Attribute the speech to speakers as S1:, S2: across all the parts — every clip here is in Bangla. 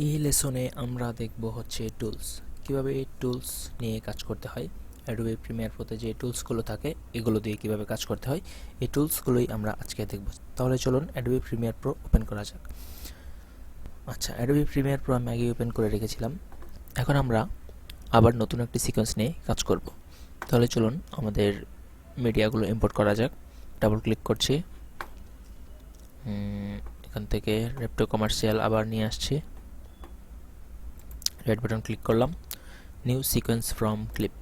S1: এই লেসনে আমরা দেখব হচ্ছে টুলস, কিভাবে এই টুলস নিয়ে কাজ করতে হয়। অ্যাডোবি প্রিমিয়ার প্রোতে যে টুলসগুলো থাকে এগুলো দিয়ে কিভাবে কাজ করতে হয়, এই টুলসগুলোই আমরা আজকে দেখব। তাহলে চলুন অ্যাডোবি প্রিমিয়ার প্রো ওপেন করা যাক। আচ্ছা, অ্যাডোবি প্রিমিয়ার প্রো আমি আগে ওপেন করে রেখেছিলাম। এখন আমরা আবার নতুন একটি সিকোয়েন্স নিয়ে কাজ করব। তাহলে চলুন আমাদের মিডিয়াগুলো ইম্পোর্ট করা যাক। ডাবল ক্লিক করছি, এখান থেকে রেপটো কমার্শিয়াল আবার নিয়ে আসছি, রেড বাটন ক্লিক করলাম, নিউ সিকোয়েন্স ফ্রম ক্লিপ।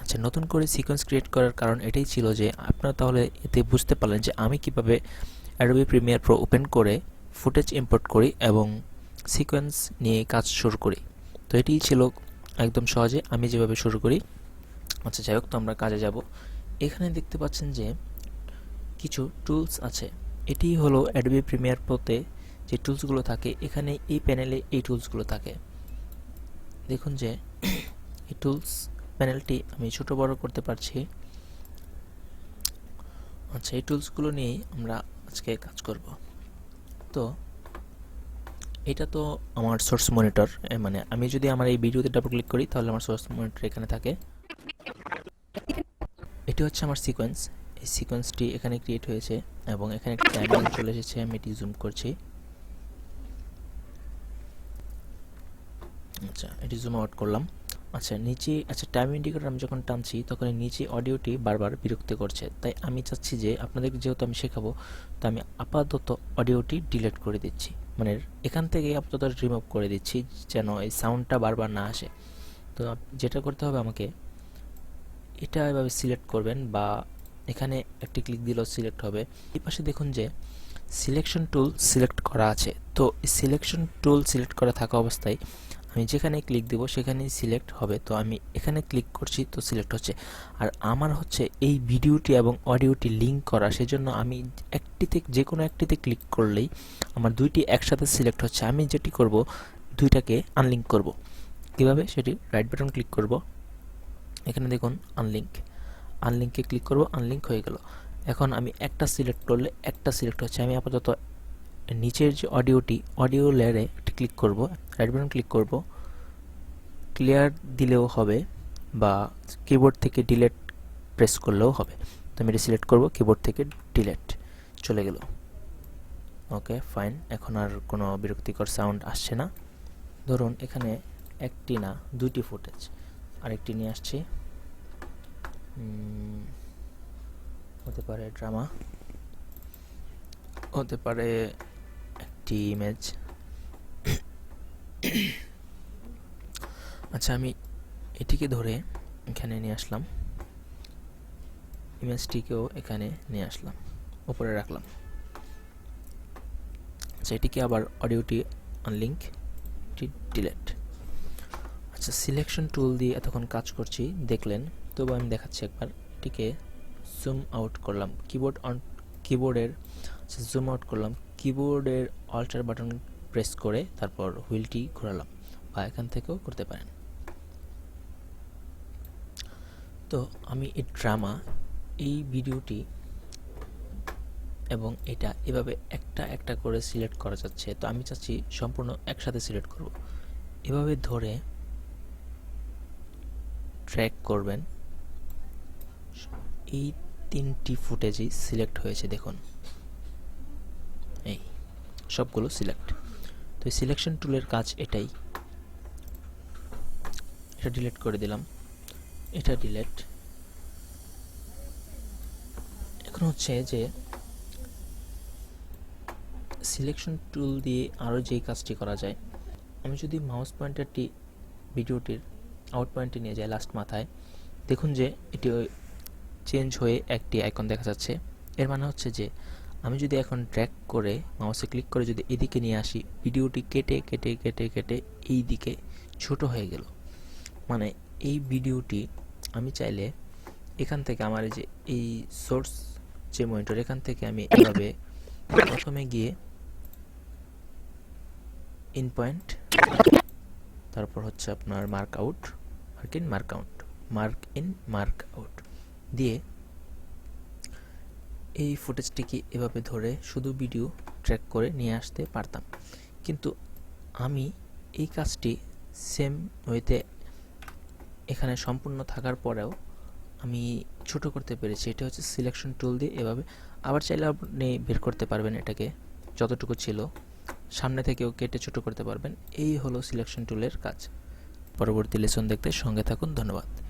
S1: আচ্ছা, নতুন করে সিকোয়েন্স ক্রিয়েট করার কারণ এটাই ছিল যে আপনারা তাহলে এতে বুঝতে পারলেন যে আমি কিভাবে অ্যাডোবি প্রিমিয়ার প্রো ওপেন করে ফুটেজ ইম্পোর্ট করি এবং সিকোয়েন্স নিয়ে কাজ শুরু করি। তো এটিই ছিল একদম সহজে আমি যেভাবে শুরু করি। আচ্ছা, যাই হোক, তো আমরা কাজে যাব। এখানে দেখতে পাচ্ছেন যে কিছু টুলস আছে। এটি হলো অ্যাডোবি প্রিমিয়ার প্রোতে যে টুলসগুলো থাকে, এখানে এই প্যানেলে এই টুলসগুলো থাকে। দেখুন যে এই টুলস প্যানেলটি আমি ছোট বড় করতে পারছি। আচ্ছা, এই টুলসগুলো নিয়েই আমরা আজকে কাজ করব। তো এটা তো আমার সোর্স মনিটর, মানে আমি যদি আমার এই ভিডিওতে ডাবল ক্লিক করি তাহলে আমার সোর্স মনিটর এখানে থাকে। এটি হচ্ছে আমার সিকোয়েন্স। এই সিকোয়েন্সটি এখানে ক্রিয়েট হয়েছে এবং এখানে একটা টাইমলাইন চলে এসেছে। আমি এটি জুম করছি। আচ্ছা, এটি জুম আউট করলাম। আচ্ছা, নিচে টাইম ইন্ডিকেটর আমি যখন টানছি তখন নিচে অডিওটি বারবার বিরক্ত করছে। তাই আমি চাচ্ছি যে আপনাদেরকে যেহেতু আমি শেখাবো, তো আমি আপাতত অডিওটি ডিলিট করে দিচ্ছি, মানে এখান থেকে আপাতত রিমুভ করে দিচ্ছি যেন এই সাউন্ডটা বারবার না আসে। তো যেটা করতে হবে আমাকে, এটা এভাবে সিলেক্ট করবেন বা এখানে একটি ক্লিক দিলেও সিলেক্ট হবে। এই পাশে দেখুন যে সিলেকশন টুল সিলেক্ট করা আছে। তো এই সিলেকশন টুল সিলেক্ট করা থাকা অবস্থায় আমি যেখানে ক্লিক দেব সেখানেই সিলেক্ট হবে। তো আমি এখানে ক্লিক করছি, তো সিলেক্ট হচ্ছে। আর আমার হচ্ছে এই ভিডিওটি এবং অডিওটি লিঙ্ক করা, সেজন্য আমি একটিতে, যে কোনো একটিতে ক্লিক করলেই আমার দুইটি একসাথে সিলেক্ট হচ্ছে। আমি যেটি করব, দুইটাকে আনলিঙ্ক করব। কীভাবে সেটি, রাইট বাটন ক্লিক করব, এখানে দেখুন আনলিঙ্ক, আনলিঙ্কে ক্লিক করব, আনলিঙ্ক হয়ে গেল। এখন আমি একটা সিলেক্ট করলে একটা সিলেক্ট হচ্ছে। আমি আপাতত নিচের যে অডিওটি, অডিও লেয়ারে একটি ক্লিক করব, রাইট বাটন ক্লিক করব, ক্লিয়ার দিলেও হবে বা কিবোর্ড থেকে ডিলেট প্রেস করলেও হবে। তো আমি এটা সিলেক্ট করব, কিবোর্ড থেকে ডিলেট চলে গেল। ওকে, ফাইন। এখন আর কোনো বিরক্তিকর সাউন্ড আসছে না। ধরুন এখানে একটি না দুইটি ফুটেজ, আরেকটি নিয়ে আসছি। হতে পারে ড্রামা, হতে পারে একটি ইমেজ। আচ্ছা, আমি এটিকে ধরে এখানে নিয়ে আসলাম, ইমেজটিকেও এখানে নিয়ে আসলাম, উপরে রাখলাম। আচ্ছা, এটিকে আবার অডিওটি আনলিঙ্ক, ডিলেট। আচ্ছা, সিলেকশন টুল দিয়ে এতক্ষণ কাজ করছি দেখলেন, তবু আমি দেখাচ্ছি একবার। এটিকে জুম আউট করলাম, কিবোর্ডের জুম আউট করলাম, কিবোর্ডের অল্টার বাটন প্রেস করে তারপর হুইলটি ঘোরালাম, বা এখান থেকেও করতে পারেন। তো আমি এই ড্রামা, এই ভিডিওটি এবং এটা এভাবে একটা একটা করে সিলেক্ট করা যাচ্ছে। তো আমি চাচ্ছি সম্পূর্ণ একসাথে সিলেক্ট করব। এভাবে ধরে ট্র্যাক করবেন, এই তিনটি ফুটেজই সিলেক্ট হয়েছে দেখুন, এই সবগুলো সিলেক্ট। তো এই সিলেকশন টুলের কাজ এটাই। এটা ডিলিট করে দিলাম, এটা ডিলিট। এখন হচ্ছে যে সিলেকশন টুল দিয়ে আরও যেই কাজটি করা যায়, আমি যদি মাউস পয়েন্টারটি ভিডিওটির আউট পয়েন্টে নিয়ে যাই লাস্ট মাথায়, দেখুন যে এটি চেঞ্জ হয়ে একটি আইকন দেখা যাচ্ছে। এর মানে হচ্ছে যে আমি যদি এখন ড্র্যাগ করে মাউসে ক্লিক করে যদি এদিকে নিয়ে আসি, ভিডিওটি কেটে কেটে কেটে কেটে এই দিকে ছোট হয়ে গেল। মানে এই ভিডিওটি আমি চাইলে এখান থেকে আমার যে এই সোর্স যে মনিটর, এখান থেকে আমি এভাবে প্রথমে গিয়ে ইন পয়েন্ট, তারপর হচ্ছে আপনার mark out, mark in mark out দিয়ে এই ফুটেজটিকে এভাবে ধরে শুধু ভিডিও ট্র্যাক করে নিয়ে আসতে পারতাম। কিন্তু আমি এই কাজটি সেম ওয়েতে এখানে সম্পূর্ণ থাকার পরেও আমি ছোট করতে পেরেছি। এটা হচ্ছে সিলেকশন টুল দিয়ে এভাবে। আবার চাইলে আপনি বের করতে পারবেন এটাকে, যতটুকু ছিল সামনে থেকেও কেটে ছোট করতে পারবেন। এই হলো সিলেকশন টুলের কাজ। পরবর্তী লেসন দেখতে সঙ্গে থাকুন। ধন্যবাদ।